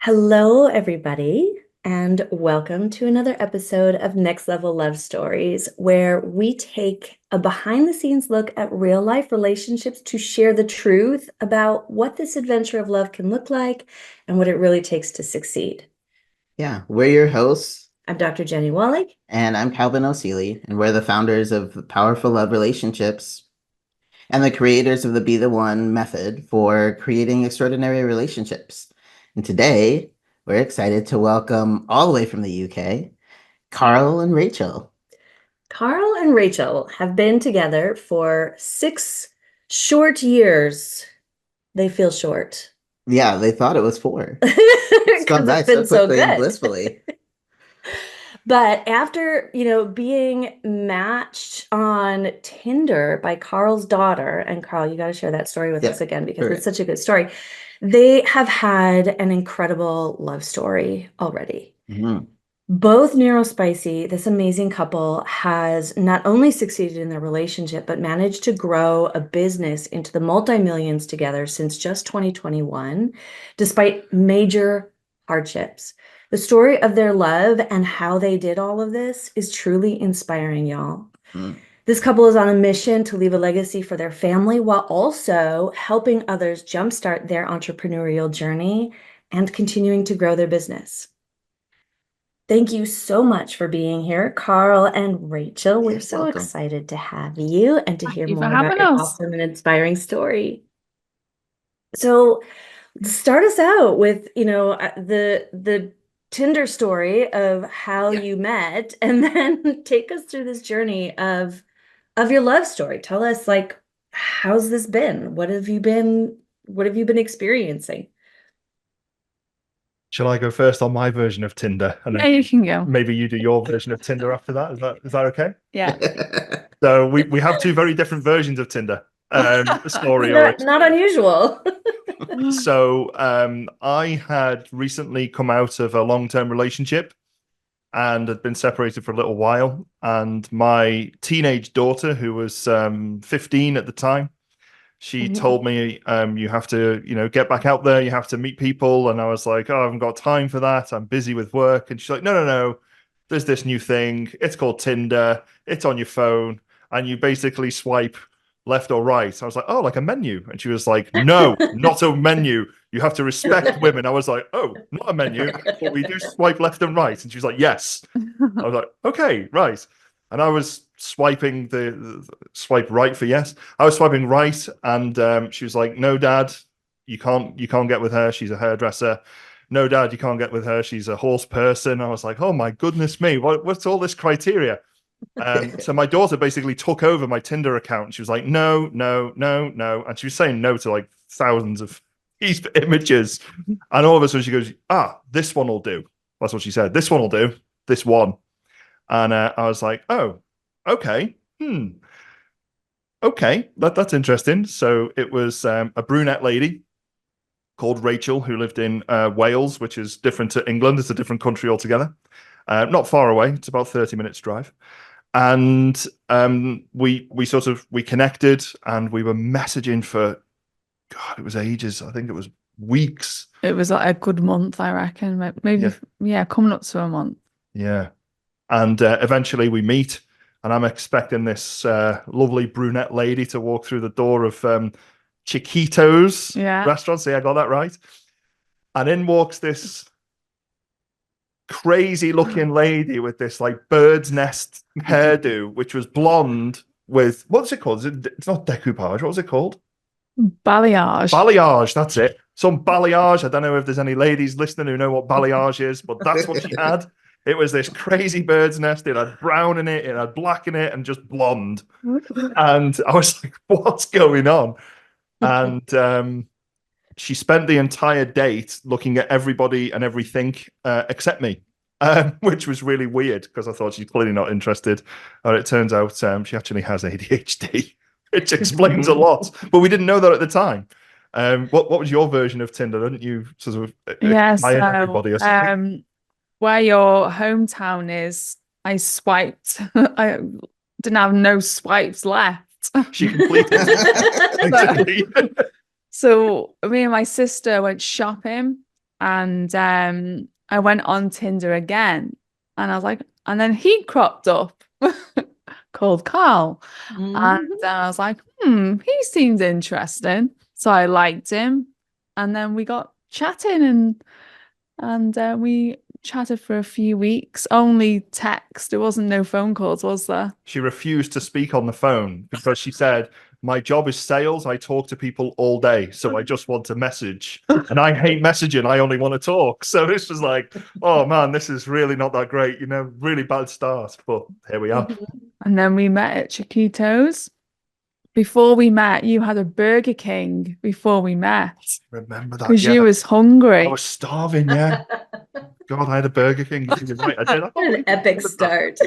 Hello, everybody, and welcome to another episode of Next Level Love Stories, where we take a behind the scenes look at real life relationships to share the truth about what this adventure of love can look like and what it really takes to succeed. Yeah, we're your hosts, I'm Dr. Jenny Wallach. and I'm Calvin Osili, and we're the founders of Powerful Love Relationships and the creators of the Be the One method for creating extraordinary relationships. And today, we're excited to welcome all the way from the UK, Carl and Rachel. Carl and Rachel have been together for 6 short years. They feel short Yeah, they thought it was four. It's gone because by it's so been so quickly and good. blissfully. But after, being matched on Tinder by Carl's daughter, and Carl, you got to share that story with Yeah, us again because it's correct. such a good story. They have had an incredible love story already. Mhm. Both neurospicy, this amazing couple has not only succeeded in their relationship, but managed to grow a business into the multi-millions together since just 2021, despite major hardships. The story of their love and how they did all of this is truly inspiring, y'all. Mhm. This couple is on a mission to leave a legacy for their family while also helping others jumpstart their entrepreneurial journey and continuing to grow their business. Thank you so much for being here, Carl and Rachel. We're Yeah, so welcome. excited to have you and to Thank hear you for more about having your us. awesome and inspiring story. So, start us out with, the Tinder story of how Yeah. you met, and then take us through this journey of your love story. Tell us, like, how's this been? What have you been experiencing? Shall I go first on my version of Tinder, and Yeah, then you can go. maybe you do your version of Tinder after that? Is that okay? Yeah. So we have two very different versions of Tinder story or Not experience. unusual. So I had recently come out of a long-term relationship and had been separated for a little while. And my teenage daughter, who was 15 at the time, she Mhm. told me, you have to, get back out there. You have to meet people. And I was like, oh, I haven't got time for that. I'm busy with work. And she's like, no, no, no. There's this new thing. It's called Tinder. It's on your phone. And you basically swipe left or right. I was like, oh, like a menu. And she was like, no, not a menu. You have to respect women. I was like, oh, not a menu, but we do swipe left and right. And she was like, yes. I was like, okay, right. And I was swiping the swipe right for yes. I was swiping right, and she was like, "No, Dad, you can't get with her. She's a hairdresser. No, Dad, you can't get with her. She's a horse person." I was like, "Oh my goodness me, what's all this criteria?" So my daughter basically took over my Tinder account. She was like, "No, no, no, no," and she was saying no to like thousands of these images. And all of a sudden, she goes, "Ah, this one will do." That's what she said. This one will do. This one. And I was like, oh, okay. Okay. That's interesting. So it was a brunette lady called Rachel who lived in Wales, which is different to England. It's a different country altogether. Not far away. It's about 30 minutes drive. And we connected and we were messaging for, God, it was ages. I think it was weeks. It was like a good month, I reckon. Maybe, Yeah. yeah, coming up to a month. Yeah. And eventually we meet, and I'm expecting this lovely brunette lady to walk through the door of Chiquito's Yeah. restaurant. See, I got that right. And in walks this crazy looking lady with this like bird's nest hairdo, which was blonde with what's it called? It's not decoupage. What was it called? Balayage. Balayage. That's it. Some balayage. I don't know if there's any ladies listening who know what balayage is, but that's what she had. It was this crazy bird's nest. It had brown in it, it had black in it, and just blonde. And I was like, what's going on? And she spent the entire date looking at everybody and everything except me, which was really weird because I thought she's clearly not interested. And it turns out she actually has ADHD, which explains a lot. But we didn't know that at the time. What was your version of Tinder? Didn't you sort of Yeah, hire so everybody or something? where your hometown is, I swiped. I didn't have no swipes left. She completed So, basically. so me and my sister went shopping And I went on Tinder again, and I was like, and then he cropped up called Carl. And I was like, he seems interesting. So I liked him. And then we got chatting, and we chatted for a few weeks, only text. There wasn't no phone calls, was there? She refused to speak on the phone because she said, my job is sales. I talk to people all day. So I just want to message. And I hate messaging. I only want to talk. So this was like, oh man, this is really not that great. Really bad start. But here we are. And then we met at Chiquitos. Before we met, you had a Burger King before we met. Remember that? Because Yeah. you was hungry. I was starving, yeah. God, I had a Burger King. You're right, I did. What an epic start.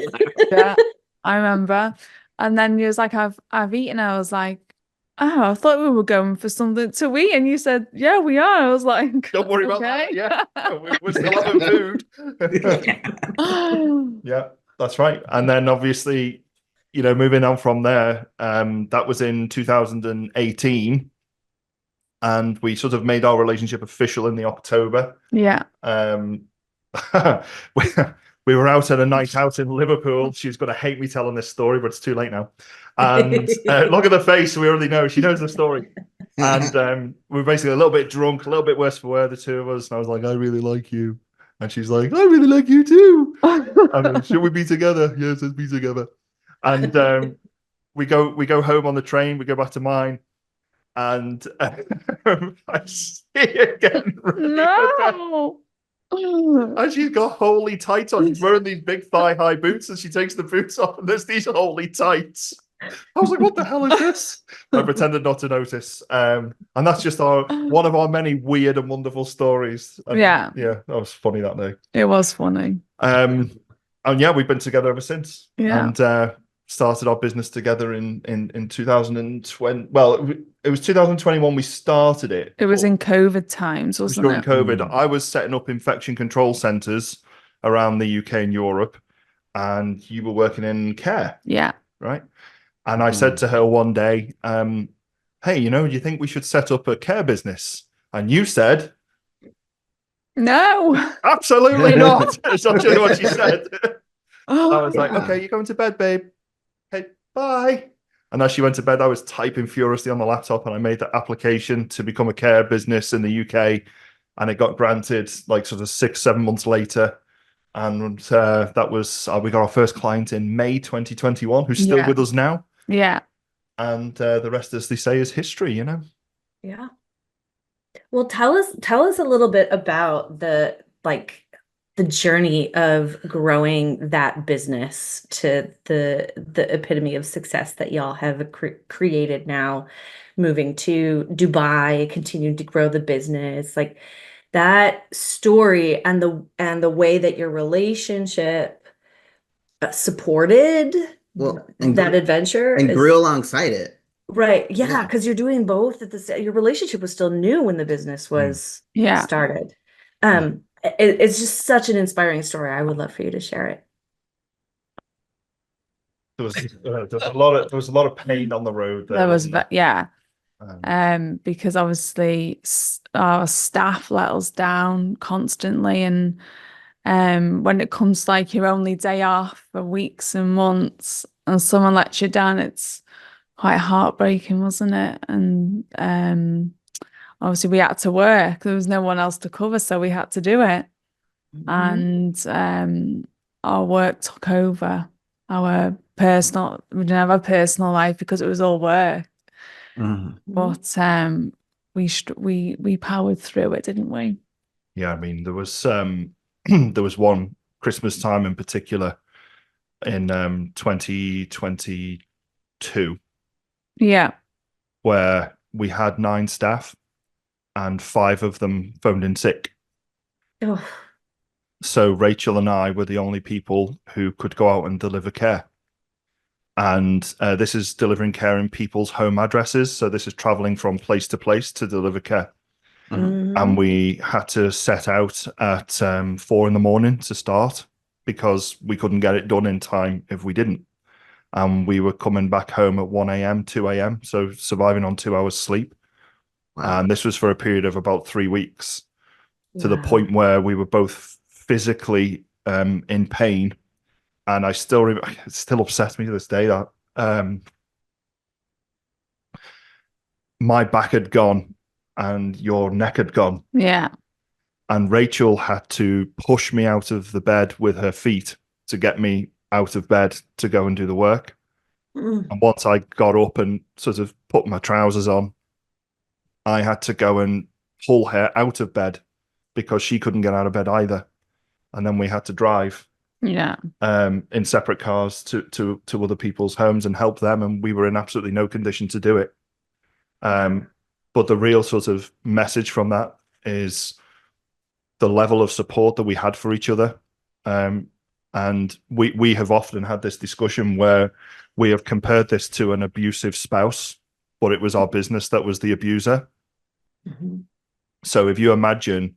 Yeah, I remember. And then you was like, I've eaten. I was like, oh, I thought we were going for something to eat. And you said, yeah, we are. I was like, Don't worry about that. Yeah, we're still having food. Yeah, that's right. And then obviously, moving on from there, that was in 2018. And we sort of made our relationship official in the October. Yeah. We were out at a night out in Liverpool. She's going to hate me telling this story, but it's too late now. And look at the face. We already know. She knows the story. And we were basically a little bit drunk, a little bit worse for wear, the two of us. And I was like, I really like you. And she's like, I really like you too. And should we be together? Yes, let's be together. And we go home on the train. We go back to mine. And I see again. No. And she's got holy tights on. She's wearing these big thigh-high boots, and she takes the boots off, and there's these holy tights. I was like, "What the hell is this?" I pretended not to notice, and that's just one of our many weird and wonderful stories. And, yeah, that was funny that day. It was funny. And yeah, we've been together ever since. Yeah, and started our business together in 2020. Well, it was 2021 we started it. It was in COVID times, wasn't during it? COVID. I was setting up infection control centers around the UK and Europe, and you were working in care. Yeah. Right. And I said to her one day, hey, do you think we should set up a care business? And you said, no, absolutely not. That's not what she said. I was like, okay, you're going to bed, babe. Okay, bye. And as she went to bed, I was typing furiously on the laptop, and I made that application to become a care business in the UK, and it got granted like sort of 6-7 months later. And that was we got our first client in May 2021, who's still with us now. Yeah. And the rest, as they say, is history. Yeah. Well, tell us a little bit about the journey of growing that business to the epitome of success that y'all have created now, moving to Dubai, continuing to grow the business, like that story and the way that your relationship supported that adventure and grew alongside it. Right. Yeah. Because you're doing both your relationship was still new when the business was started. It's just such an inspiring story. I would love for you to share it. There was a lot of pain on the road. There was, because obviously our staff let us down constantly, and when it comes to like your only day off for weeks and months, and someone lets you down, it's quite heartbreaking, wasn't it? And obviously we had to work. There was no one else to cover, so we had to do it. And our work took over our personal. We didn't have a personal life because it was all work. But we powered through it, didn't we? Yeah, I mean, there was there was one Christmas time in particular in 2022. Yeah. Where we had 9 staff and 5 of them phoned in sick. Oh. So Rachel and I were the only people who could go out and deliver care. And this is delivering care in people's home addresses. So this is traveling from place to place to deliver care. And we had to set out at 4 a.m. to start because we couldn't get it done in time if we didn't. And we were coming back home at 1 a.m., 2 a.m., so surviving on 2 hours sleep. Wow. And this was for a period of about 3 weeks. to the Wow. point where we were both physically in pain. And I still remember, it still upsets me to this day that my back had gone and your neck had gone. Yeah. And Rachel had to push me out of the bed with her feet to get me out of bed to go and do the work. Mm. And once I got up and sort of put my trousers on, I had to go and pull her out of bed because she couldn't get out of bed either. And then we had to drive Yeah. in separate cars to other people's homes and help them. And we were in absolutely no condition to do it. But the real sort of message from that is the level of support that we had for each other. And we have often had this discussion where we have compared this to an abusive spouse, but it was our business that was the abuser. Mm-hmm. So if you imagine,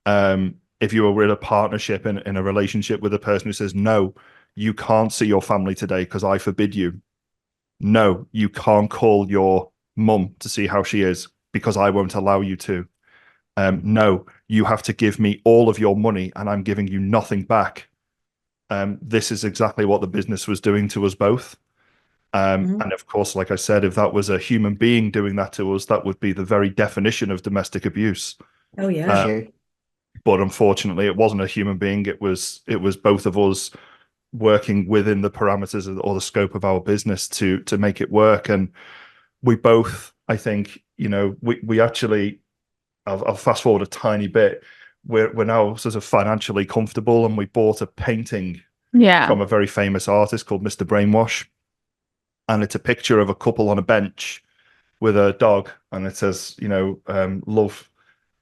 if you were in a partnership in a relationship with a person who says, no, you can't see your family today because I forbid you. No, you can't call your mum to see how she is because I won't allow you to. No, you have to give me all of your money and I'm giving you nothing back. This is exactly what the business was doing to us both. And of course, like I said, if that was a human being doing that to us, that would be the very definition of domestic abuse. Oh yeah. Sure. But unfortunately, it wasn't a human being. It was both of us working within the parameters or the scope of our business to make it work. And we both, I think, we actually, I'll fast forward a tiny bit. We're now sort of financially comfortable, and we bought a painting from a very famous artist called Mr. Brainwash, and it's a picture of a couple on a bench with a dog, and it says, love.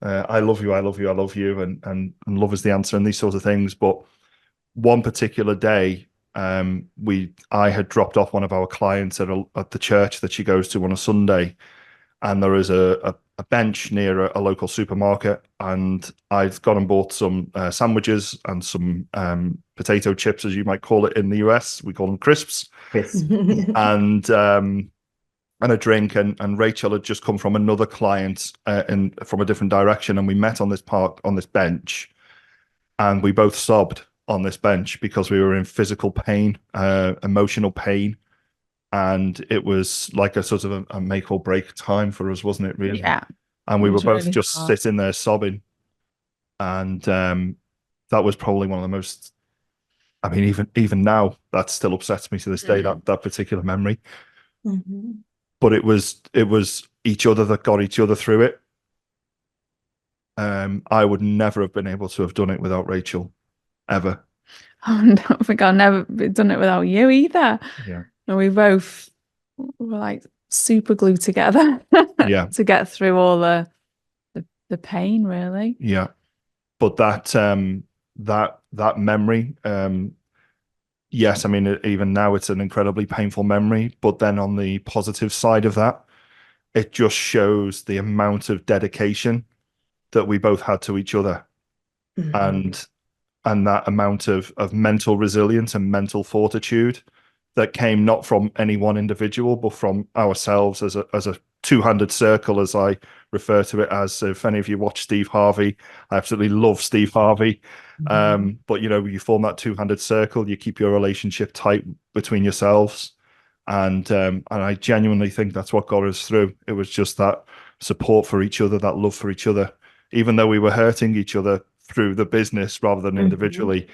I love you, I love you, I love you, and love is the answer, and these sorts of things. But one particular day, I had dropped off one of our clients at the church that she goes to on a Sunday, and there is a bench near a local supermarket, and I've gone and bought some sandwiches and some potato chips, as you might call it in the US. We call them crisps, and a drink. And Rachel had just come from another client from a different direction, and we met on this bench, and we both sobbed on this bench because we were in physical pain, emotional pain. And it was like a sort of a make or break time for us, wasn't it, really? Yeah. And we It were was both really just hard. sitting there sobbing. And that was probably one of the most, I mean, even now, that still upsets me to this day, that particular memory. Mm-hmm. But it was each other that got each other through it. I would never have been able to have done it without Rachel, ever. I don't think I've never done it without you either. Yeah. And we both were like super glued together Yeah. to get through all the pain, really. Yeah. But that memory, yes, I mean, even now it's an incredibly painful memory. But then on the positive side of that, it just shows the amount of dedication that we both had to each other, Mm-hmm. and that amount of mental resilience and mental fortitude that came not from any one individual, but from ourselves as a two-handed circle, as I refer to it as. If any of you watch Steve Harvey, I absolutely love Steve Harvey. Mm-hmm. But you form that two-handed circle, you keep your relationship tight between yourselves. And I genuinely think that's what got us through. It was just that support for each other, that love for each other, even though we were hurting each other through the business rather than individually.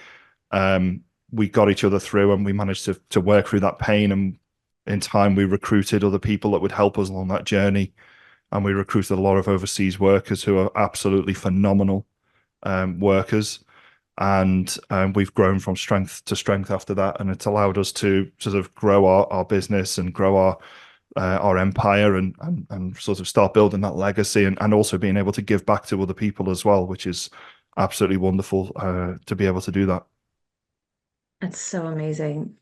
We got each other through, and we managed to work through that pain. And in time, we recruited other people that would help us along that journey. And we recruited a lot of overseas workers who are absolutely phenomenal workers. And we've grown from strength to strength after that. And it's allowed us to sort of grow our business and grow our empire and sort of start building that legacy, and also being able to give back to other people as well, which is absolutely wonderful to be able to do that. That's so amazing.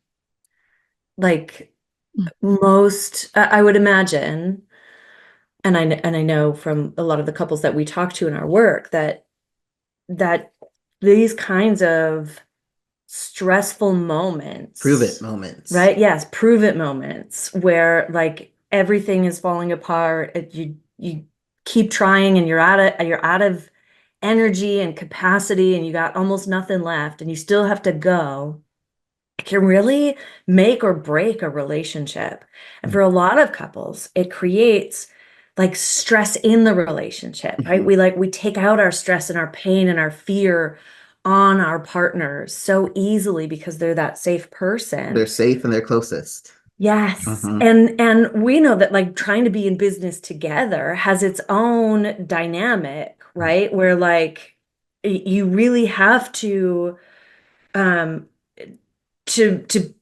Like I would imagine, and I know from a lot of the couples that we talk to in our work that these kinds of stressful moments, Prove it moments. right? Yes, prove it moments where like everything is falling apart. You keep trying and you're out of energy and capacity and you got almost nothing left and you still have to go, it can really make or break a relationship. And for a lot of couples, it creates like stress in the relationship, right? We take out our stress and our pain and our fear on our partners so easily because they're that safe person. They're safe and they're closest. Yes. And we know that like trying to be in business together has its own dynamic, right? Where like you really have um to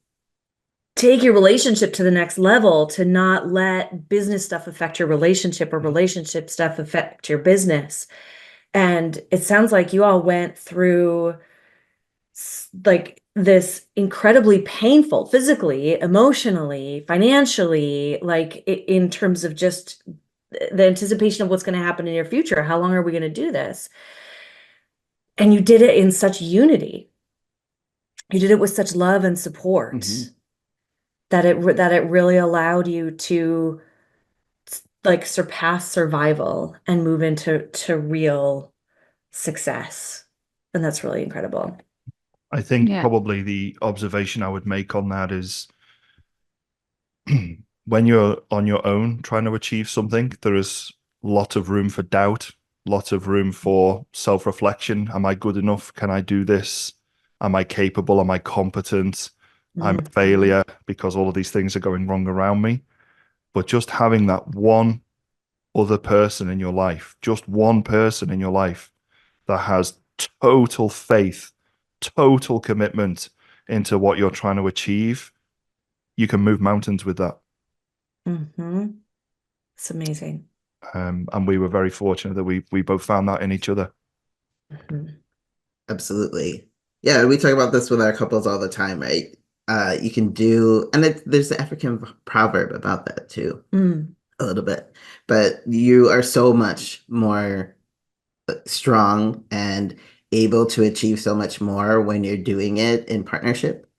take your relationship to the next level, to not let business stuff affect your relationship or relationship stuff affect your business. And it sounds like you all went through like this incredibly painful, physically, emotionally, financially, like in terms of just the anticipation of what's going to happen in your future. How long are we going to do this? And you did it in such unity. You did it with such love and support that it really allowed you to like surpass survival and move into real success. And that's really incredible. I think probably the observation I would make on that is when you're on your own trying to achieve something, there is a lot of room for doubt, lots of room for self-reflection. Am I good enough? Can I do this? Am I capable? Am I competent? I'm a failure because all of these things are going wrong around me. But just having that one other person in your life, just one person in your life that has total faith, total commitment into what you're trying to achieve, you can move mountains with that. It's amazing. And we were very fortunate that we both found that in each other. Absolutely. Yeah, we talk about this with our couples all the time, right? You can do, and there's the African proverb about that too, a little bit. But you are so much more strong and able to achieve so much more when you're doing it in partnership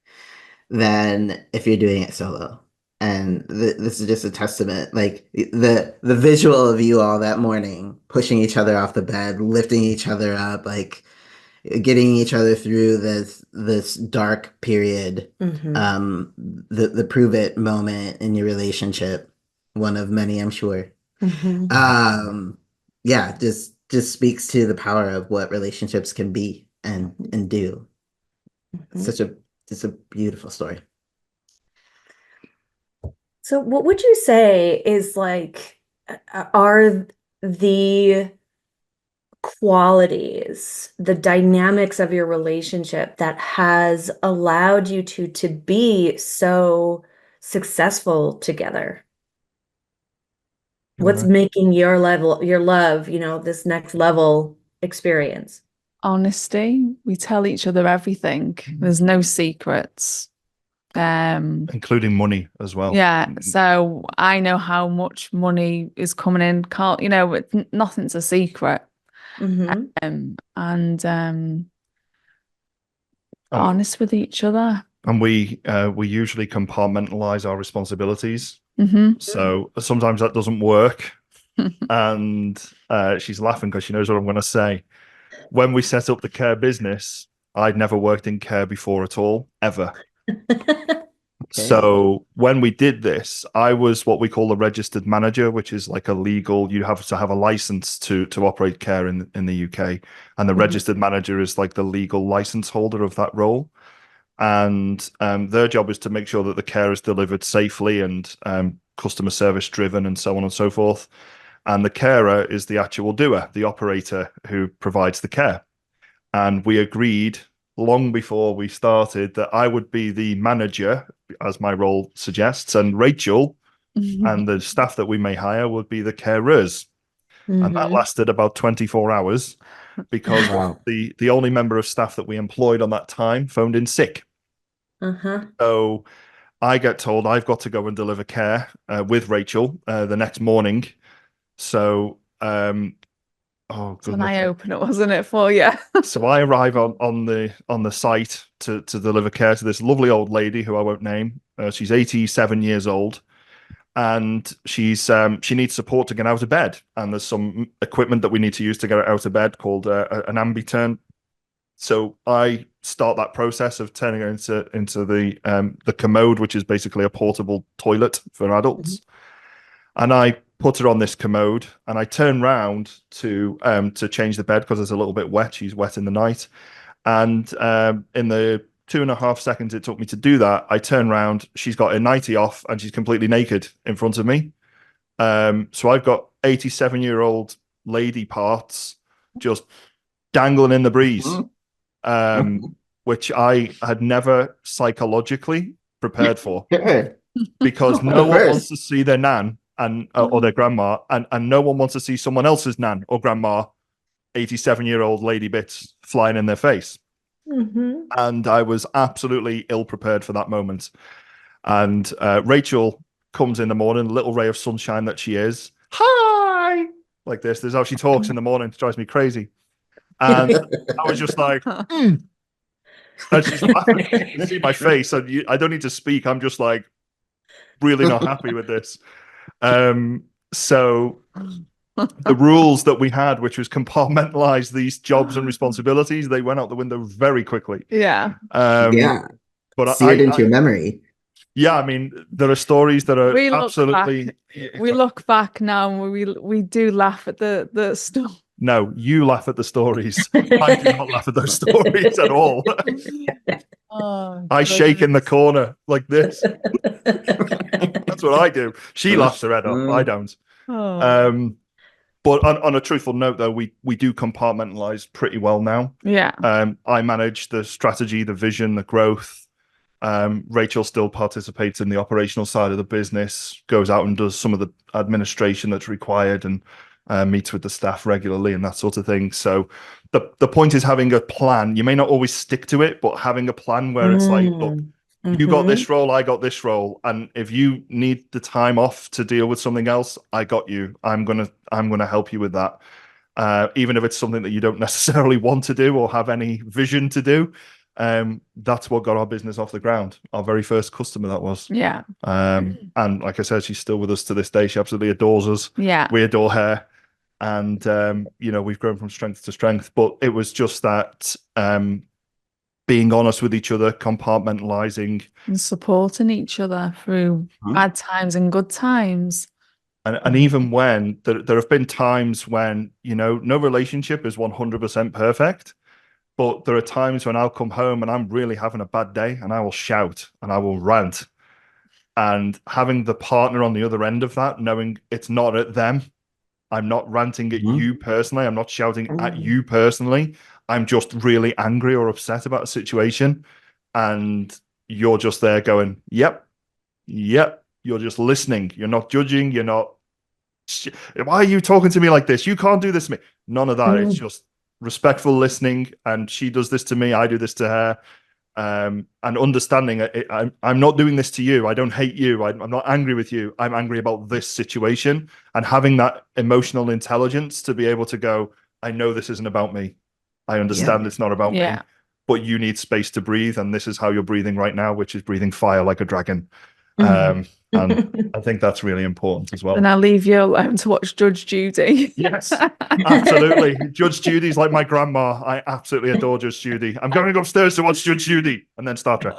than if you're doing it solo. And this is just a testament, like the visual of you all that morning, pushing each other off the bed, lifting each other up, like getting each other through this dark period, the prove it moment in your relationship, one of many, I'm sure. Yeah, just speaks to the power of what relationships can be and do. Just a beautiful story. So what would you say is like are the qualities, the dynamics of your relationship that has allowed you to be so successful together? What's making your love, this next level experience? Honesty. We tell each other everything. There's no secrets. Including money as well. Yeah. So I know how much money is coming in. Can't, nothing's a secret. Honest with each other. And we usually compartmentalize our responsibilities. So sometimes that doesn't work. And she's laughing because she knows what I'm going to say. When we set up the care business, I'd never worked in care before at all, ever. So when we did this, I was what we call a registered manager, which is like a legal, you have to have a license to operate care in the UK. And the registered manager is like the legal license holder of that role. And their job is to make sure that the care is delivered safely and customer service driven and so on and so forth. And the carer is the actual doer, the operator who provides the care. And we agreed long before we started that I would be the manager, as my role suggests, and Rachel and the staff that we may hire would be the carers. And that lasted about 24 hours because the only member of staff that we employed on that time phoned in sick. So I get told I've got to go and deliver care with Rachel the next morning. So it's an eye opener, wasn't it, for you? So I arrive on the site to deliver care to this lovely old lady who I won't name. She's 87 years old, and she needs support to get out of bed, and there's some equipment that we need to use to get her out of bed called an ambi-turn. So I start that process of turning her into the commode, which is basically a portable toilet for adults. And I put her on this commode, and I turn round to change the bed because it's a little bit wet. She's wet in the night. And in the 2.5 seconds it took me to do that, I turn round, she's got her nightie off, and she's completely naked in front of me. So I've got 87-year-old lady parts just dangling in the breeze, which I had never psychologically prepared for. Because no one wants to see their nan and or their grandma, and no one wants to see someone else's nan or grandma, 87-year-old lady bits flying in their face. And I was absolutely ill prepared for that moment. And Rachel comes in the morning, little ray of sunshine that she is. Hi, like this. This is how she talks in the morning. It drives me crazy. And I was just like, And she's laughing. You can see my face. And I don't need to speak. I'm just like really not happy with this. So the rules that we had, which was compartmentalize these jobs and responsibilities, they went out the window very quickly. Yeah. But seared into your memory. Yeah, I mean, there are stories that are absolutely. We look back now, and we do laugh at the stuff. No, you laugh at the stories. I do not laugh at those stories at all. I shake in the corner like this. That's what I do. She laughs her head off. I don't. But on a truthful note, though, we do compartmentalize pretty well now. Yeah. I manage the strategy, the vision, the growth. Rachel still participates in the operational side of the business, goes out and does some of the administration that's required, and meets with the staff regularly and that sort of thing. So the point is having a plan. You may not always stick to it, but having a plan where it's like, look, you got this role, I got this role, and if you need the time off to deal with something else, I got you. I'm gonna help you with that. Even if it's something that you don't necessarily want to do or have any vision to do. That's what got our business off the ground. Our very first customer, that was. Yeah. And like I said, she's still with us to this day. She absolutely adores us. Yeah. We adore her. And we've grown from strength to strength. But it was just that being honest with each other, compartmentalizing, and supporting each other through bad times and good times. And even when there have been times when, no relationship is 100% perfect. But there are times when I'll come home and I'm really having a bad day, and I will shout and I will rant. And having the partner on the other end of that, knowing it's not at them. I'm not ranting at you personally. I'm not shouting at you personally. I'm just really angry or upset about a situation. And you're just there going, yep. You're just listening. You're not judging. You're not, why are you talking to me like this? You can't do this to me. None of that. It's just respectful listening, and she does this to me, I do this to her, and understanding I'm not doing this to you. I don't hate you. I'm not angry with you. I'm angry about this situation, and having that emotional intelligence to be able to go, I know this isn't about me. I understand it's not about me, but you need space to breathe, and this is how you're breathing right now, which is breathing fire like a dragon. And I think that's really important as well. And I'll leave you alone to watch Judge Judy. Yes, absolutely. Judge Judy's like my grandma. I absolutely adore Judge Judy. I'm going upstairs to watch Judge Judy and then Star Trek.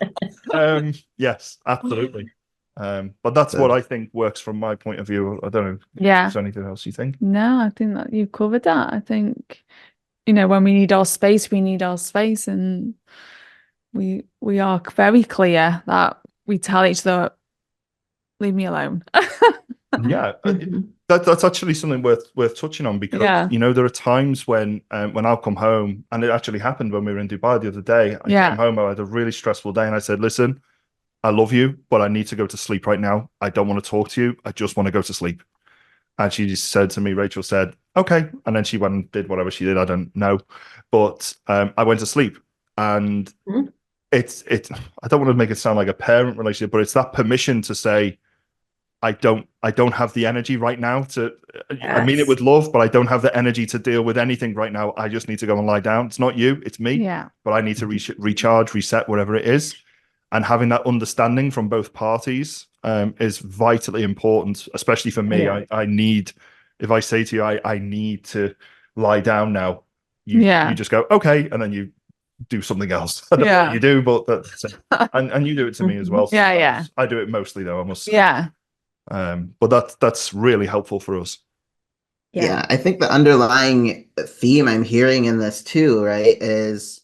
Yes, absolutely. But that's what I think works from my point of view. I don't know. Yeah. Is there anything else you think? No, I think that you've covered that. I think, when we need our space, we need our space. And we are very clear that we tell each other, leave me alone. Yeah, that's actually something worth touching on, because there are times when I'll come home, and it actually happened when we were in Dubai the other day. I came home, I had a really stressful day, and I said, listen, I love you, but I need to go to sleep right now. I don't want to talk to you. I just want to go to sleep. And she just said to me, Rachel said, okay. And then she went and did whatever she did. I don't know. But I went to sleep, and it's I don't want to make it sound like a parent relationship, but it's that permission to say, I don't have the energy right now to, I mean it with love, but I don't have the energy to deal with anything right now. I just need to go and lie down. It's not you, it's me. Yeah. But I need to recharge, reset, whatever it is. And having that understanding from both parties, is vitally important, especially for me. Yeah. I need, if I say to you, I need to lie down now, you just go, okay, and then you do something else. I don't know what you do, but that's and you do it to me as well. Yeah. I do it mostly though, I must say. Yeah. But that's really helpful for us. Yeah, I think the underlying theme I'm hearing in this too, right, is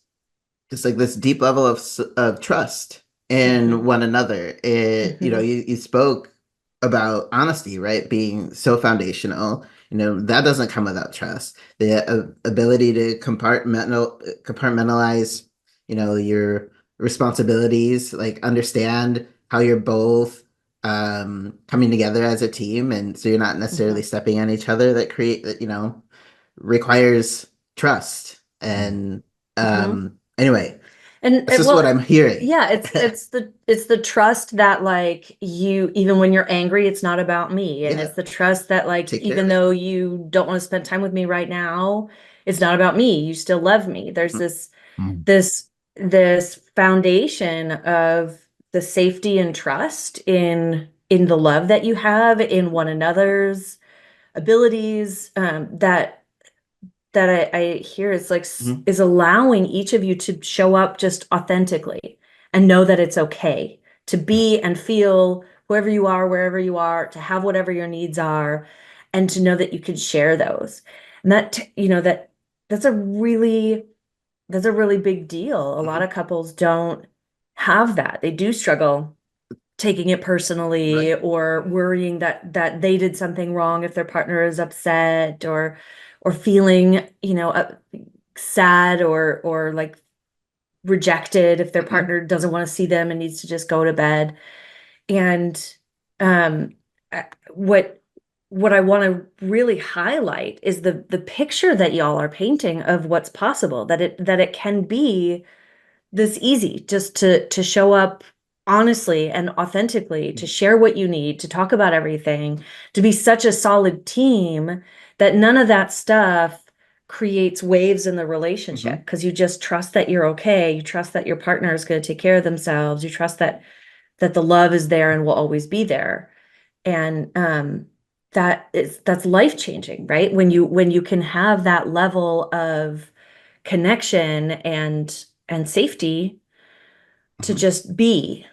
just like this deep level of trust in one another. You spoke about honesty, right, being so foundational. That doesn't come without trust. The ability to compartmentalize, your responsibilities, like understand how you're both coming together as a team, and so you're not necessarily stepping on each other. That requires trust. And anyway, And that's just what I'm hearing. Yeah, it's the trust that like you, even when you're angry, it's not about me. And it's the trust that like even though you don't want to spend time with me right now, it's not about me. You still love me. There's this foundation of the safety and trust in the love that you have in one another's abilities, that I hear is like is allowing each of you to show up just authentically and know that it's okay to be and feel whoever you are, wherever you are, to have whatever your needs are, and to know that you can share those. And that's a really big deal. A lot of couples don't have that. They do struggle taking it personally, or worrying that they did something wrong if their partner is upset, or feeling sad or like rejected if their partner doesn't want to see them and needs to just go to bed. And um what I want to really highlight is the picture that y'all are painting of what's possible, that it can be this easy just to show up honestly and authentically, to share what you need, to talk about everything, to be such a solid team that none of that stuff creates waves in the relationship, because you just trust that you're okay. You trust that your partner is going to take care of themselves. You trust that the love is there and will always be there. And that's life-changing, right? When you can have that level of connection and safety to just be,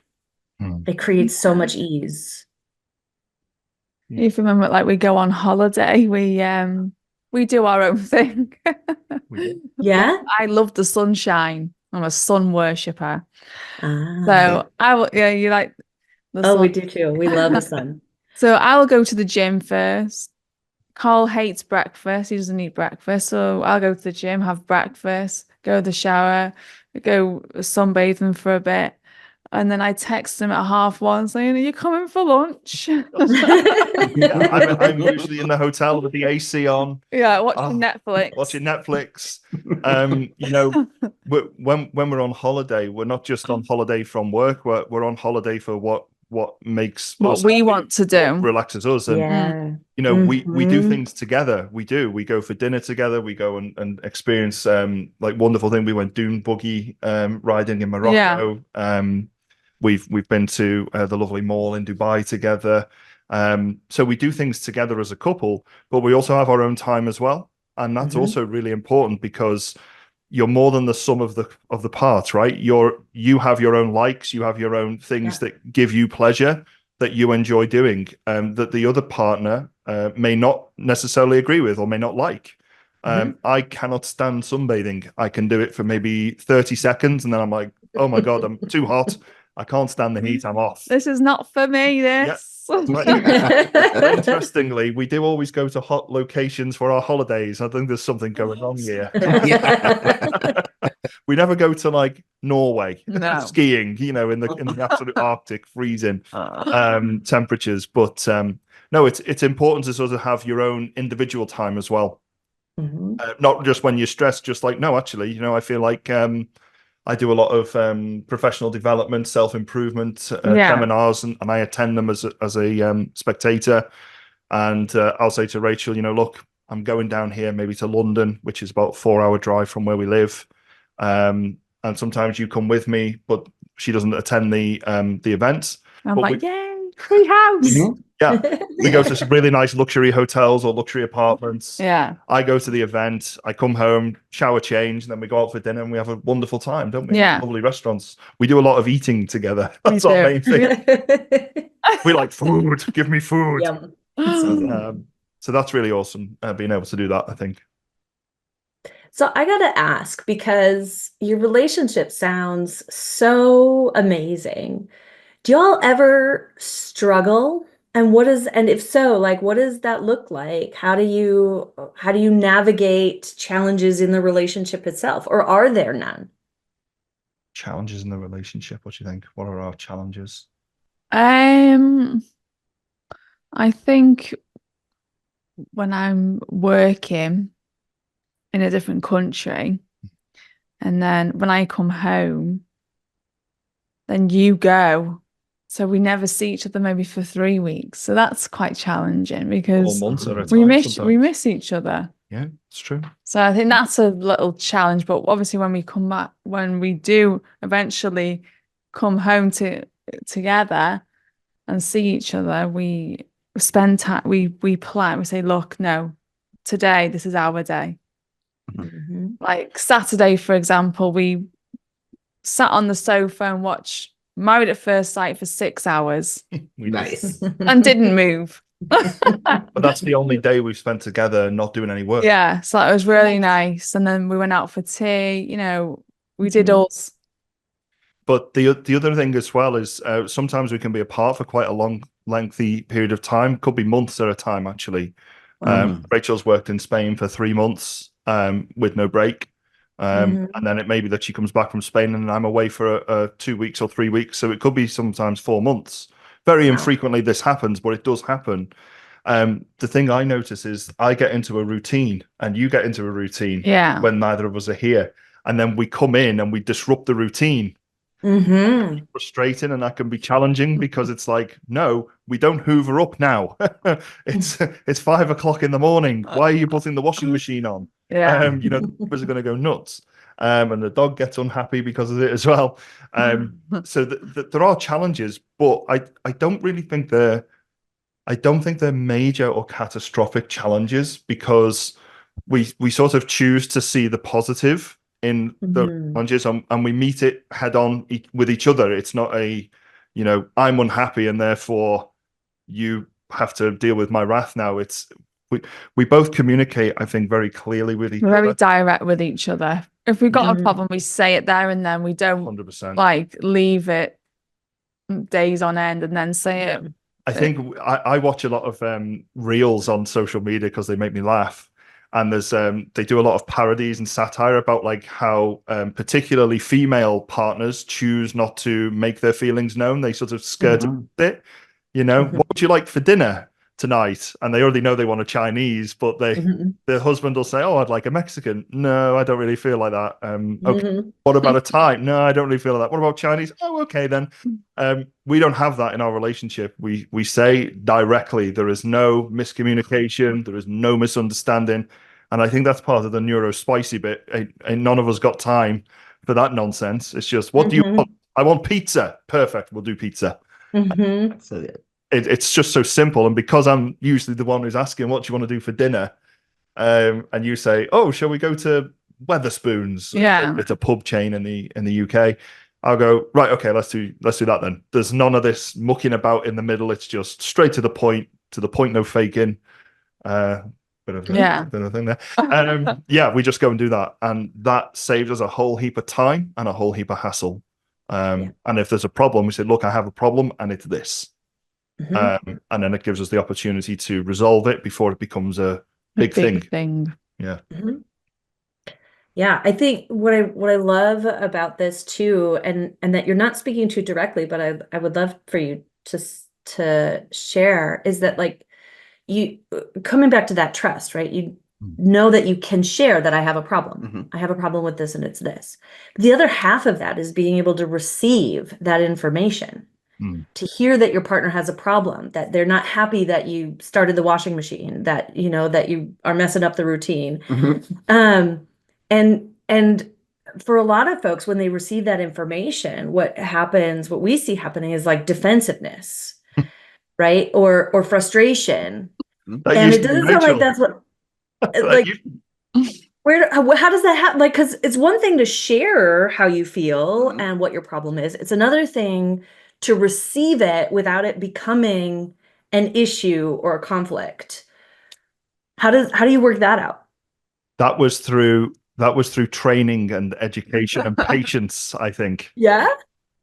it creates so much ease. If you remember, like we go on holiday, we do our own thing. Yeah. I love the sunshine. I'm a sun worshipper. So you like the sun. We do too. We love the sun. So I'll go to the gym first. Carl hates breakfast. He doesn't eat breakfast. So I'll go to the gym, have breakfast, go to the shower, go sunbathing for a bit. And then I text him at 1:30 saying, "Are you coming for lunch?" I'm usually in the hotel with the AC on. Yeah, watching Netflix. When we're on holiday, we're not just on holiday from work. We're on holiday for what makes what we want to do, relaxes us. And we do things together. We go for dinner together. We go and experience like wonderful thing. We went dune buggy riding in Morocco. We've been to the lovely mall in Dubai together. So we do things together as a couple, but we also have our own time as well. And that's also really important, because you're more than the sum of the parts, right? You have your own likes, you have your own things that give you pleasure, that you enjoy doing, that the other partner may not necessarily agree with or may not like. I cannot stand sunbathing. I can do it for maybe 30 seconds and then I'm like, oh my God, I'm too hot. I can't stand the heat. I'm off. This is not for me, this. Yeah. Interestingly, we do always go to hot locations for our holidays. I think there's something going on here. We never go to like Norway skiing, in the absolute Arctic freezing temperatures. But no, it's important to sort of have your own individual time as well. Not just when you're stressed, just like, no, actually, I feel like I do a lot of professional development, self-improvement seminars, and I attend them as a spectator. And I'll say to Rachel, look, I'm going down here maybe to London, which is about a 4-hour drive from where we live. And sometimes you come with me, but she doesn't attend the events. I'm like, yay! Free house. Mhm. Yeah. We go to some really nice luxury hotels or luxury apartments. Yeah. I go to the event, I come home, shower, change, and then we go out for dinner and we have a wonderful time, don't we? Yeah. Lovely restaurants. We do a lot of eating together. We That's our do. main thing. We like food. Give me food. Yum. So that's really awesome, being able to do that, I think. So I gotta ask, because your relationship sounds so amazing. Do y'all ever struggle? And if so, like, what does that look like? How do you navigate challenges in the relationship itself, or are there none? Challenges in the relationship. What do you think? What are our challenges? I think when I'm working in a different country, and then when I come home, then you go. So we never see each other maybe for 3 weeks. So that's quite challenging Or because months at a we time miss sometimes. each other. Yeah, it's true. So I think that's a little challenge. But obviously when we come back, when we do eventually come home together and see each other, we spend time, we plan, we say, look, no, today this is our day. Mhm. Like Saturday, for example, we sat on the sofa and watched Married at First Sight for 6 hours We Nice. and didn't move. But that's the only day we've spent together not doing any work. Yeah, so it was really nice. And then we went out for tea, we did Mhm. all. But the other thing as well is sometimes we can be apart for quite a long, lengthy period of time. Could be months at a time, actually. Mhm. Rachel's worked in Spain for 3 months with no break. Mhm. And then it may be that she comes back from Spain and I'm away for 2 weeks or 3 weeks. So it could be sometimes 4 months. Very Wow. infrequently this happens, but it does happen. The thing I notice is I get into a routine and you get into a routine Yeah. when neither of us are here. And then we come in and we disrupt the routine. Mhm. Frustrating, and that can be challenging because it's like, no, we don't hoover up now. it's 5 o'clock in the morning. Why are you putting the washing machine on? Yeah. The neighbors are going to go nuts, and the dog gets unhappy because of it as well. So there are challenges, but I don't really think I don't think they're major or catastrophic challenges because we sort of choose to see the positive in the Mhm. challenges and we meet it head on with each other. It's not I'm unhappy and therefore you have to deal with my wrath now. It's we both communicate, I think, very clearly with each We're very other. direct with each other. If we've got a Mhm. problem, we say it there and then. We don't 100%. like leave it days on end and then say it. I think I watch a lot of reels on social media because they make me laugh. And there's they do a lot of parodies and satire about like how particularly female partners choose not to make their feelings known. They sort of skirt it. Mhm. What would you like for dinner tonight? And they already know they want a Chinese, but Mhm. their husband will say, "Oh, I'd like a Mexican." No, I don't really feel like that. Okay. Mhm. What about a Thai? No, I don't really feel like that. What about Chinese? Oh, okay then. We don't have that in our relationship. We say directly there is no miscommunication, there is no misunderstanding, and I think that's part of the neurospicy bit. Ain't none of us got time for that nonsense. It's just, what do you want? I want pizza. Perfect. We'll do pizza. Mhm. So yeah. It's just so simple, and because I'm usually the one who's asking, "What do you want to do for dinner?" And you say, "Oh, shall we go to Weatherspoons?" Yeah. It's a pub chain in the UK. I'll go, right, okay, let's do that then. There's none of this mucking about in the middle. It's just straight to the point, no faking. Bit of a thing there. Yeah, we just go and do that, and that saves us a whole heap of time and a whole heap of hassle. And if there's a problem, we say, "Look, I have a problem, and it's this," Mhm. and then it gives us the opportunity to resolve it before it becomes a big thing. Yeah. Mhm. Yeah, I think what I love about this too, and that you're not speaking to directly, but I would love for you to share, is that, like, you coming back to that trust, right? You know that you can share that I have a problem. Mhm. I have a problem with this and it's this. The other half of that is being able to receive that information, to hear that your partner has a problem, that they're not happy that you started the washing machine, that that you are messing up the routine. Mhm. And for a lot of folks, when they receive that information, what we see happening is like defensiveness. right? Or frustration. That And used it to be doesn't sound like Rachel. that's what, That like, used- how does that happen? Like, because it's one thing to share how you feel Mhm. and what your problem is. It's another thing to receive it without it becoming an issue or a conflict. How do you work that out? that was through training and education and patience, I think. Yeah?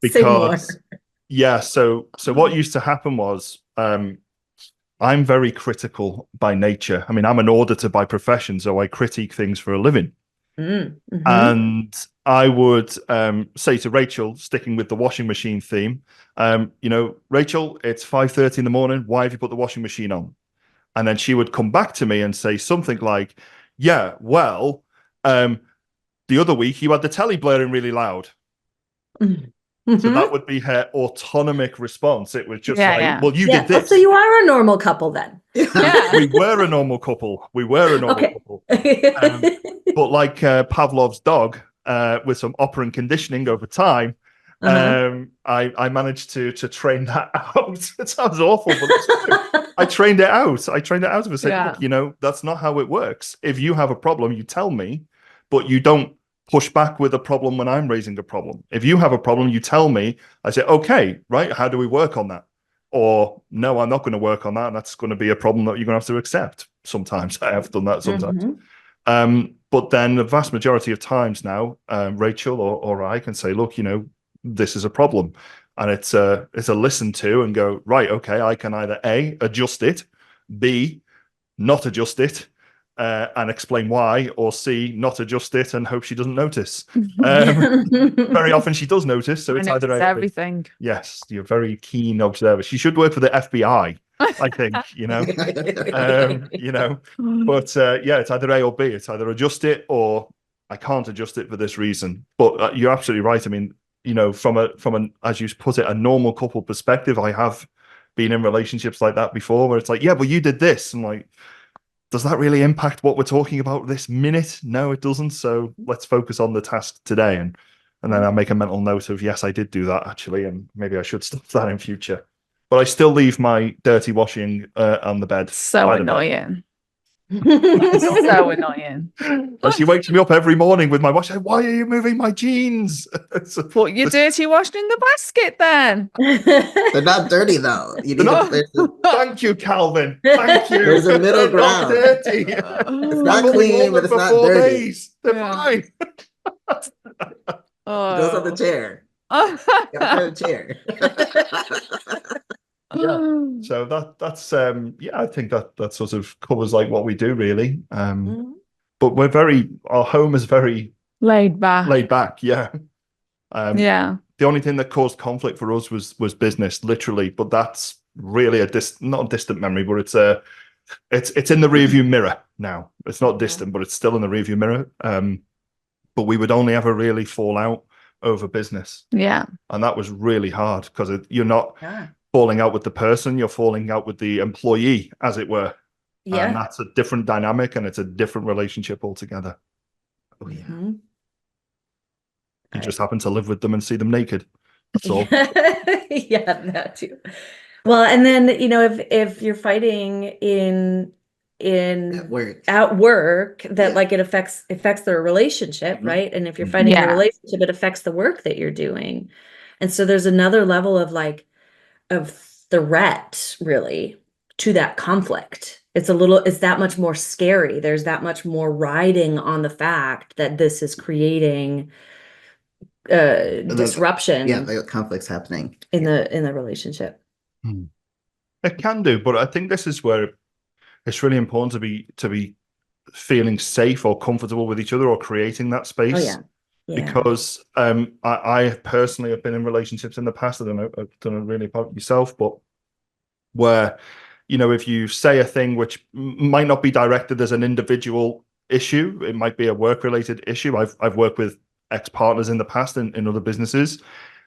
Say more. Because yeah, so what used to happen was I'm very critical by nature. I mean, I'm an auditor by profession, so I critique things for a living. Mm-hmm. And I would say to Rachel, sticking with the washing machine theme, Rachel, it's 5:30 in the morning. Why have you put the washing machine on? And then she would come back to me and say something like, yeah, well, the other week you had the telly blaring really loud. So that would be her autonomic response. It was just like, Yeah. well, you Yeah. did this. So you are a normal couple then. Yeah. We were a normal couple. Okay. But like Pavlov's dog, with some operant conditioning over time, Uh-huh. I managed to train that out. It sounds awful, but it's true. I trained it out. I trained it out of a say, Yeah. look, that's not how it works. If you have a problem, you tell me, but you don't push back with a problem when I'm raising a problem. If you have a problem, you tell me. I say, okay, right, how do we work on that? Or no, I'm not going to work on that. And that's going to be a problem that you're going to have to accept. Sometimes I have done that sometimes. But then the vast majority of times now, Rachel or I can say, look, this is a problem. And it's a listen to and go, right, okay, I can either A, adjust it, B, not adjust it, and explain why, or C, not adjust it and hope she doesn't notice. Very often she does notice, so it's either everything. Yes, you're a very keen observer. She should work for the FBI, I think, But yeah, it's either A or B. It's either adjust it or I can't adjust it for this reason. But you're absolutely right. I mean, from an as you put it, a normal couple perspective, I have been in relationships like that before, where it's like, yeah, but you did this, and like, does that really impact what we're talking about this minute? No, it doesn't. So let's focus on the task today. And then I make a mental note of, yes, I did do that actually, and maybe I should stop that in future. But I still leave my dirty washing on the bed. So by the bed. annoying. So annoying. She wakes me up every morning with my wash. Why are you moving my jeans? Put your dirty washing in the basket then. They're not dirty though. You need Thank you, Calvin. Thank you. There's a middle ground. Not dirty. It's not clean, but it's not dirty. Days. They're fine. It goes on the chair. The chair. Yeah. So that's I think that sort of covers like what we do really. But our home is very laid back. Yeah. Yeah. The only thing that caused conflict for us was business, literally. But that's really not a distant memory, but it's in the rearview mirror now. It's not distant, but it's still in the rearview mirror. But we would only ever really fall out over business. Yeah. And that was really hard because you're not falling out with the person, you're falling out with the employee, as it were. Yeah. And that's a different dynamic and it's a different relationship altogether. Oh, yeah. You just happen to live with them and see them naked. That's all. Yeah, that too. Well, and then, if you're fighting at work that like it affects their relationship, right? And if you're fighting in a relationship, it affects the work that you're doing. And so there's another level of threat really to that conflict. It's that much more scary. There's that much more riding on the fact that this is creating disruption. Yeah, the conflicts happening in the relationship. It can do, but I think this is where it's really important to be feeling safe or comfortable with each other or creating that space. Oh, yeah. Because I personally have been in relationships in the past. I don't know really about yourself, but where if you say a thing which might not be directed as an individual issue, it might be a work-related issue. I've worked with ex-partners in the past in other businesses,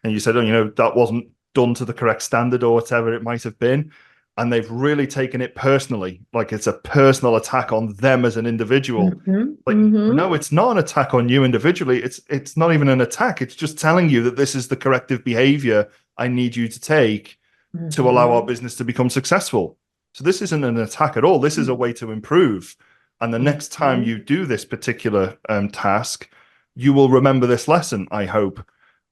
and you said, that wasn't done to the correct standard or whatever it might have been, and they've really taken it personally, like it's a personal attack on them as an individual. No, it's not an attack on you individually. It's not even an attack. It's just telling you that this is the corrective behavior I need you to take to allow our business to become successful. So this isn't an attack at all. This is a way to improve. And the next time you do this particular task, you will remember this lesson, I hope.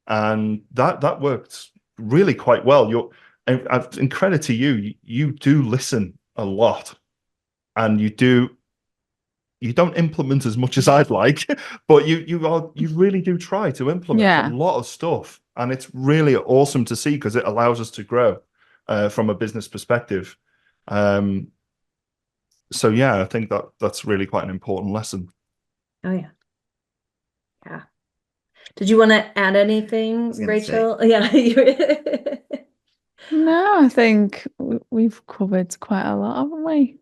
And that worked really quite well. In credit to you, you do listen a lot, and you don't implement as much as I'd like, but you really do try to implement a lot of stuff, and it's really awesome to see because it allows us to grow from a business perspective. So yeah, I think that's really quite an important lesson. Oh yeah. Yeah. Did you want to add anything, Rachel? Yeah. No, I think we've covered quite a lot, haven't we?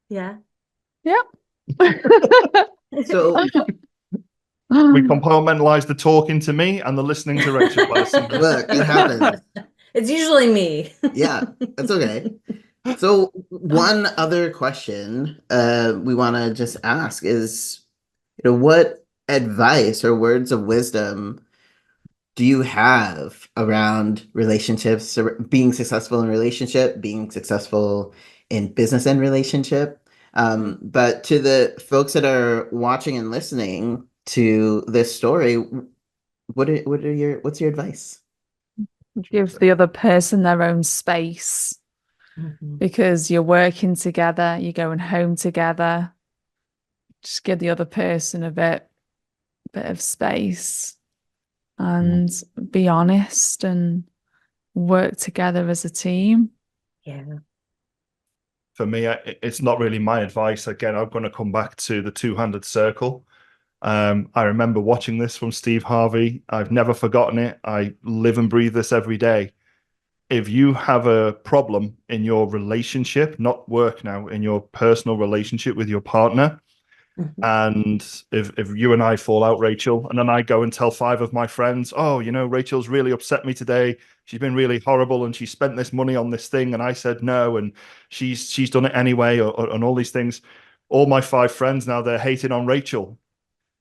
Yeah. Yeah. So we compartmentalize the talking to me and the listening to Rachel. look, it happens. It's usually me. Yeah, that's okay. So one other question we want to just ask is, what advice or words of wisdom do you have around relationships, or being successful in relationship, being successful in business and relationship? But to the folks that are watching and listening to this story, what's your advice? Give the other person their own space, because you're working together, you're going home together. Just give the other person a bit of space and be honest and work together as a team. Yeah. For me, it's not really my advice. Again, I'm going to come back to the two-handed circle. I remember watching this from Steve Harvey. I've never forgotten it. I live and breathe this every day. If you have a problem in your relationship, not work now, in your personal relationship with your partner, and if you and I fall out, Rachel, and then I go and tell 5 of my friends, oh, Rachel's really upset me today. She's been really horrible, and she spent this money on this thing, and I said no, and she's done it anyway, and all these things. All my 5 friends now, they're hating on Rachel.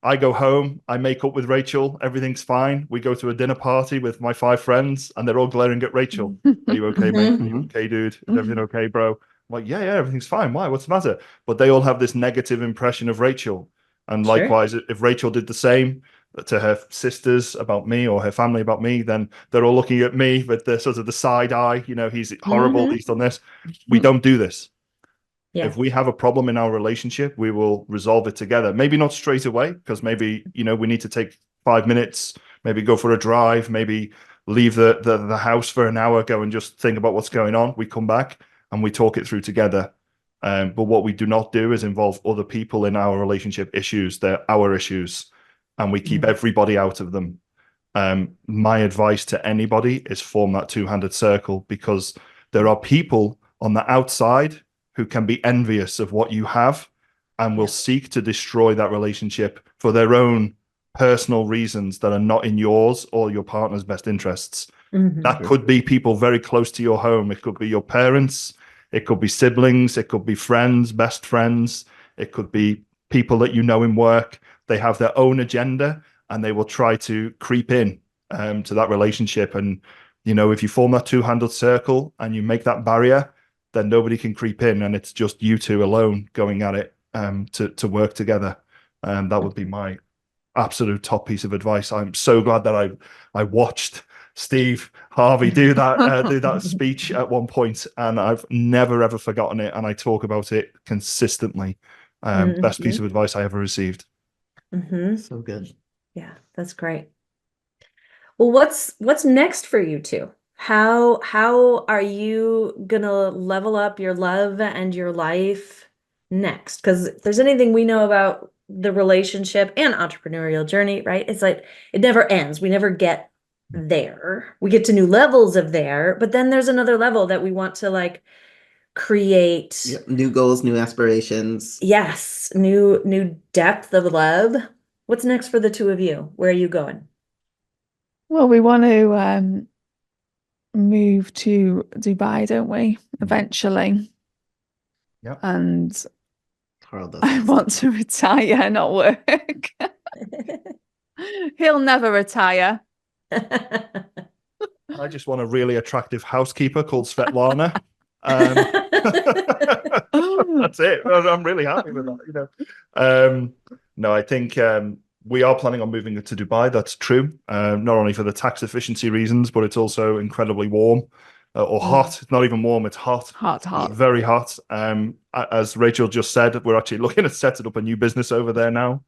I go home, I make up with Rachel, everything's fine. We go to a dinner party with my 5 friends, and they're all glaring at Rachel. Are you okay, mate? Are you okay, dude? Is everything okay, bro? I'm like, yeah, everything's fine. Why? What's the matter? But they all have this negative impression of Rachel. And likewise, if Rachel did the same to her sisters about me, or her family about me, then they're all looking at me with the sort of the side eye, he's horrible, he's done this. We don't do this. Yeah. If we have a problem in our relationship, we will resolve it together. Maybe not straight away, because maybe, we need to take 5 minutes, maybe go for a drive, maybe leave the house for an hour, go and just think about what's going on. We come back and we talk it through together. But what we do not do is involve other people in our relationship issues. They're our issues, and we keep everybody out of them. My advice to anybody is form that two-handed circle, because there are people on the outside who can be envious of what you have and will seek to destroy that relationship for their own personal reasons that are not in yours or your partner's best interests. That could be people very close to your home. It could be your parents. It could be siblings. It could be friends, best friends. It could be people that you know in work. They have their own agenda, and they will try to creep in to that relationship. And, if you form that two-handed circle and you make that barrier, then nobody can creep in, and it's just you two alone going at it to work together. And that would be my absolute top piece of advice. I'm so glad that I watched Steve Harvey do that speech at one point, and I've never ever forgotten it, and I talk about it consistently. Best piece of advice I ever received. So good. Yeah, that's great. Well, what's next for you two? How are you gonna level up your love and your life next? Because if there's anything we know about the relationship and entrepreneurial journey, right? It's like it never ends. We never get there. We get to new levels of there, but then there's another level that we want to create. Yep. New goals, new aspirations. Yes, new depth of love. What's next for the two of you? Where are you going? Well, we want to move to Dubai, don't we? Eventually. Yeah. And Carl I want to retire, not work. He'll never retire. I just want a really attractive housekeeper called Svetlana. That's it. I'm really happy with that, you know. No, I think we are planning on moving to Dubai. That's true. Not only for the tax efficiency reasons, but it's also incredibly warm or hot. It's not even warm, it's hot. Hot. Very hot. As Rachel just said, we're actually looking at setting up a new business over there now.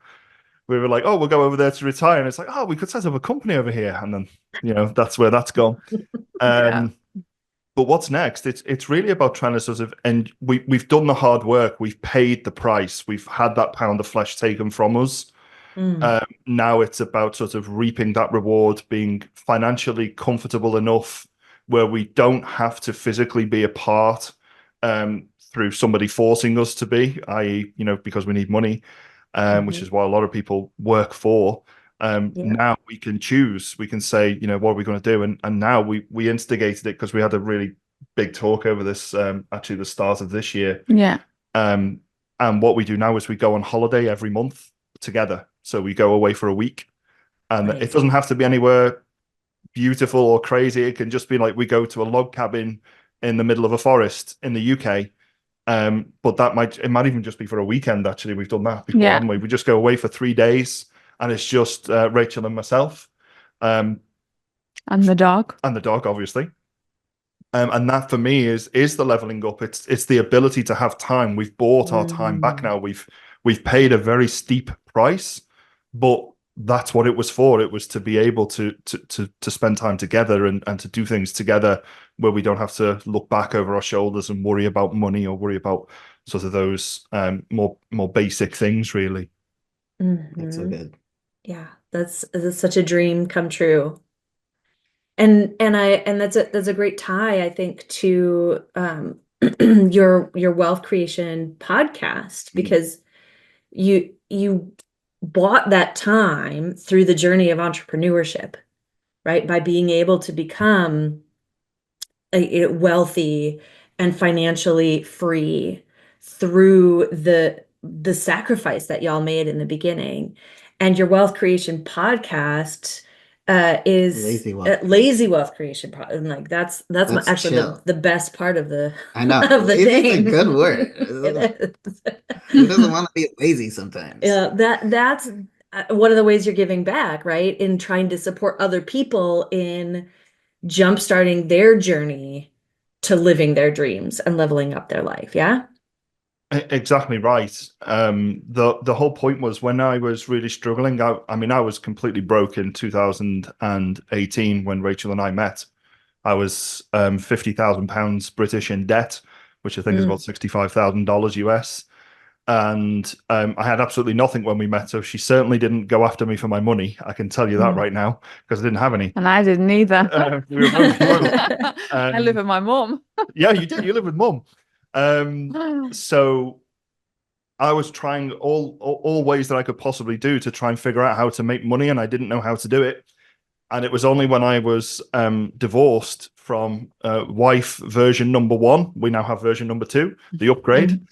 We were like, oh, we'll go over there to retire. And it's like, oh, we could set up a company over here. And then, you know, that's where that's gone. Yeah. But what's next? It's really about trying to sort of, and we've done the hard work. We've paid the price. We've had that pound of flesh taken from us. Now it's about sort of reaping that reward, being financially comfortable enough where we don't have to physically be apart through somebody forcing us to be, i.e., you know, because we need money, which is what a lot of people work for. Now we can choose. We can say, you know, what are we going to do? And now we instigated it because we had a really big talk over this actually the start of this year. Yeah. And what we do now is we go on holiday every month together. So we go away for a week, and it doesn't have to be anywhere beautiful or crazy. It can just be like we go to a log cabin in the middle of a forest in the UK. But it might even just be for a weekend. Actually, we've done that before, haven't we? We just go away for 3 days. And it's just Rachel and myself. And the dog. And the dog, obviously. And that for me is the leveling up. It's the ability to have time. We've bought our time back now. We've paid a very steep price, but that's what it was for. It was to be able to spend time together and to do things together where we don't have to look back over our shoulders and worry about money or worry about sort of those more basic things, really. That's so good. Yeah, that's such a dream come true. And that's a great tie, I think, to your wealth creation podcast, because you bought that time through the journey of entrepreneurship, right? By being able to become a wealthy and financially free through the sacrifice that y'all made in the beginning. And your wealth creation podcast is lazy wealth creation. And like that's actually the best part of the I know of the lazy is name. a good word. It is. Who doesn't want to be lazy sometimes? Yeah, that's one of the ways you're giving back, right? In trying to support other people in jumpstarting their journey to living their dreams and leveling up their life. Yeah. Exactly right. The whole point was when I was really struggling, I mean, I was completely broke in 2018 when Rachel and I met. I was £50,000 British in debt, which I think is about $65,000 US. And I had absolutely nothing when we met, so she certainly didn't go after me for my money. I can tell you that right now, because I didn't have any. And I didn't either. We were both I live with my mum. Yeah, you did. You live with mum. So I was trying all ways that I could possibly do to try and figure out how to make money, and I didn't know how to do it. And it was only when I was divorced from wife version number 1, we now have version number 2, the upgrade.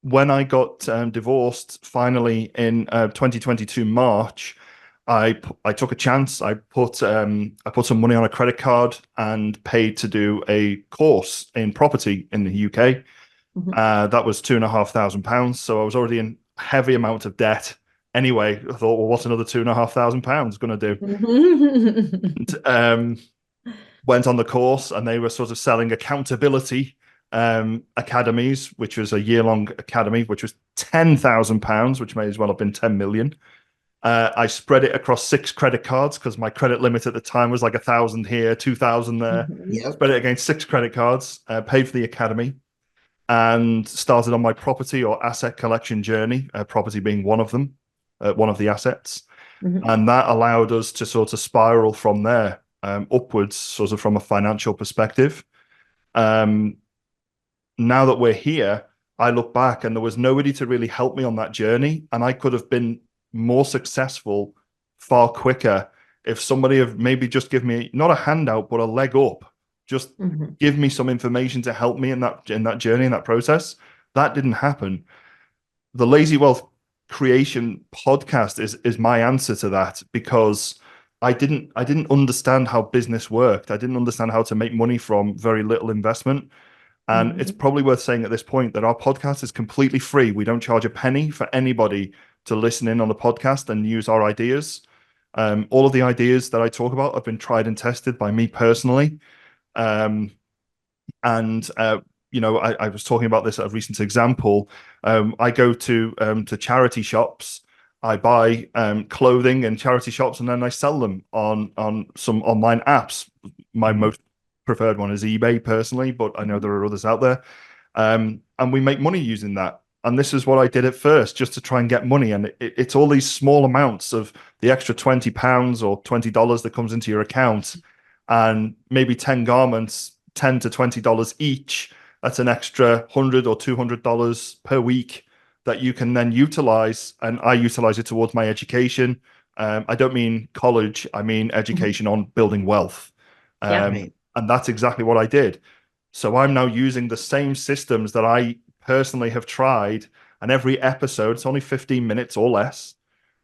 When I got divorced finally in 2022 March, I took a chance. I put some money on a credit card and paid to do a course in property in the UK. That was £2,500. So I was already in heavy amount of debt. Anyway, I thought, well, what's another £2,500 going to do? And, went on the course, and they were sort of selling accountability academies, which was a year-long academy, which was £10,000, which may as well have been 10 million. I spread it across 6 credit cards because my credit limit at the time was like 1,000 here, 2,000 there. Spread it against 6 credit cards, paid for the academy, and started on my property or asset collection journey, property being one of them, one of the assets. And that allowed us to sort of spiral from there upwards, sort of from a financial perspective. Now that we're here, I look back and there was nobody to really help me on that journey. And I could have been more successful far quicker if somebody had maybe just give me not a handout, but a leg up, just give me some information to help me in that journey, in that process. That didn't happen. The Lazy Wealth Creation podcast is my answer to that, because I didn't understand how business worked. I didn't understand how to make money from very little investment. And it's probably worth saying at this point that our podcast is completely free. We don't charge a penny for anybody to listen in on the podcast and use our ideas. All of the ideas that I talk about have been tried and tested by me personally. Um, and I was talking about this at a recent example. I go to charity shops. I buy clothing in charity shops, and then I sell them on some online apps. My most preferred one is eBay personally, but I know there are others out there. And we make money using that. And this is what I did at first, just to try and get money. And it's all these small amounts of the extra £20 or $20 that comes into your account, and maybe 10 garments, $10 to $20 each. That's an extra $100 or $200 per week that you can then utilize. And I utilize it towards my education. I don't mean college, I mean education on building wealth. Right. And that's exactly what I did. So I'm now using the same systems that I personally have tried. And every episode, it's only 15 minutes or less.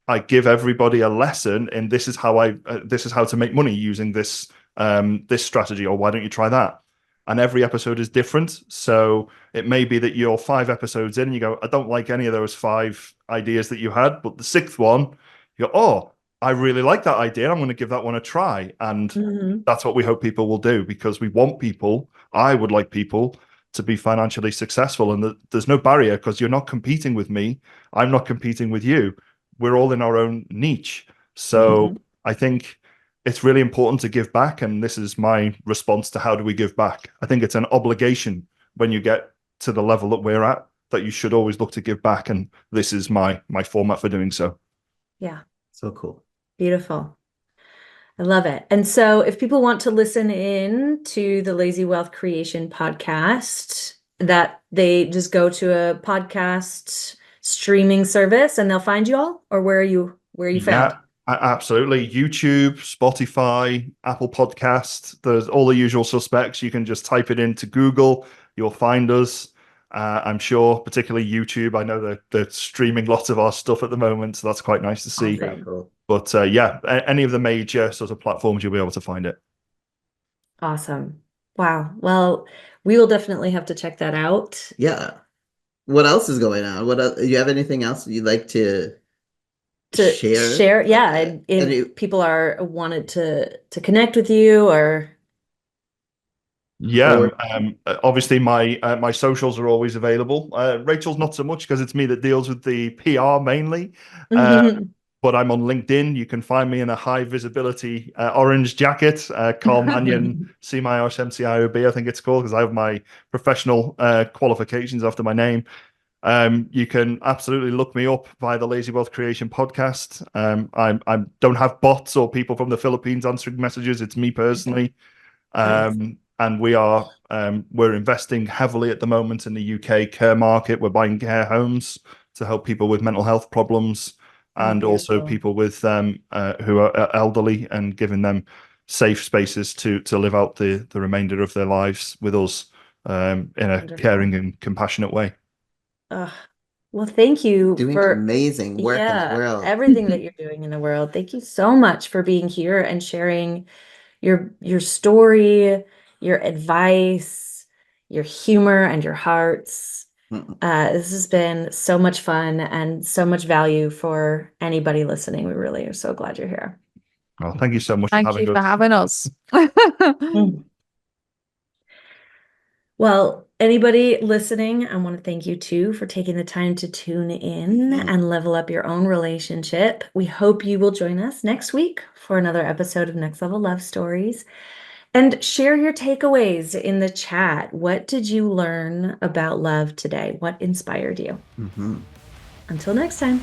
I give everybody a lesson, and this is how this is how to make money using this this strategy, or why don't you try that? And every episode is different. So it may be that you're 5 episodes in and you go, I don't like any of those 5 ideas that you had, but the 6th one, you go, oh, I really like that idea. I'm going to give that one a try. And that's what we hope people will do, because we want people, I would like people to be financially successful. And there's no barrier, because you're not competing with me. I'm not competing with you. We're all in our own niche. So I think it's really important to give back. And this is my response to how do we give back. I think it's an obligation when you get to the level that we're at, that you should always look to give back. And this is my format for doing so. Yeah. So cool. Beautiful. I love it. And so if people want to listen in to the Lazy Wealth Creation podcast, that they just go to a podcast streaming service and they'll find you all, or where are you found? Absolutely. YouTube, Spotify, Apple Podcast. There's all the usual suspects. You can just type it into Google. You'll find us. I'm sure, particularly YouTube. I know they're streaming lots of our stuff at the moment, so that's quite nice to see. Awesome. Cool. But any of the major sort of platforms, you'll be able to find it. Awesome. Wow. Well, we will definitely have to check that out. Yeah. What else is going on? What else, you have anything else you'd like to share? Yeah. And if people wanted to connect with you, or obviously my socials are always available. Rachel's not so much, because it's me that deals with the PR mainly. But I'm on LinkedIn. You can find me in a high visibility orange jacket, Carl Mannion, CMIOB, I think it's called, because I have my professional qualifications after my name. You can absolutely look me up via the Lazy Wealth Creation podcast. I don't have bots or people from the Philippines answering messages. It's me personally. Nice. And we're investing heavily at the moment in the UK care market. We're buying care homes to help people with mental health problems, and also people with who are elderly, and giving them safe spaces to live out the remainder of their lives with us in a caring and compassionate way. Well, thank you doing for amazing work in the world. everything that you're doing in the world. Thank you so much for being here and sharing your story, your advice, your humor, and your hearts. This has been so much fun and so much value for anybody listening. We really are so glad you're here. Well, thank you so much Thank you for having us. Well, anybody listening, I want to thank you too for taking the time to tune in and level up your own relationship. We hope you will join us next week for another episode of Next Level Love Stories. And share your takeaways in the chat. What did you learn about love today? What inspired you? Until next time.